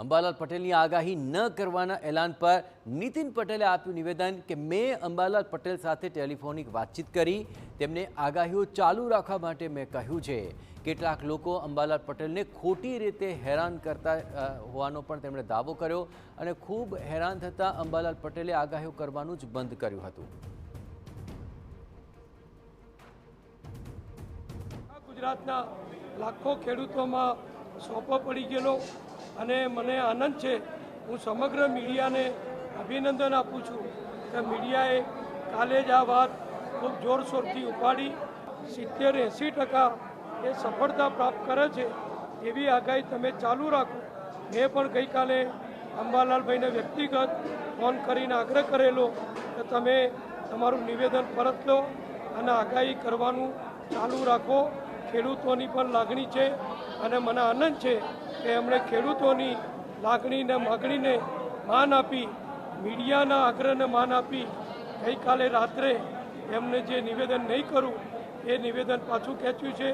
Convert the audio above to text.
અંબાલાલ પટેલની આગાહી ન કરવાના એલાન પર નીતિન પટેલે આપ્યું નિવેદન કે મેં અંબાલાલ પટેલ સાથે ટેલિફોનિક વાતચીત કરી, તેમને આગાહીઓ ચાલુ રાખવા માટે મેં કહ્યું છે। કેટલાક લોકો અંબાલાલ પટેલને ખોટી રીતે હેરાન કરતા હોવાનો પણ તેમણે દાવો કર્યો અને ખૂબ હેરાન થતા અંબાલાલ પટેલે આગાહીઓ કરવાનું જ બંધ કર્યું હતું। ગુજરાતના લાખો ખેડૂતોમાં સોંપો પડી ગયેલો અને મને આનંદ છે। હું સમગ્ર મીડિયાને અભિનંદન આપું છું કે મીડિયાએ કાલે જ આ વાત ખૂબ જોરશોરથી ઉપાડી 70-80% એ સફળતા પ્રાપ્ત કરે છે એવી આગાહી તમે ચાલુ રાખો। મેં પણ ગઈકાલે અંબાલાલભાઈને વ્યક્તિગત ફોન કરીને આગ્રહ કરેલો કે તમે તમારું નિવેદન પરત લો અને આગાહી કરવાનું ચાલુ રાખો। ખેડૂતોની પણ લાગણી છે અને મને આનંદ છે કે એમણે ખેડૂતોની લાગણીને માગણીને માન આપી, મીડિયાના આગ્રહને માન આપી ગઈકાલે રાત્રે એમને જે નિવેદન નહીં કરું એ નિવેદન પાછું ખેંચ્યું છે।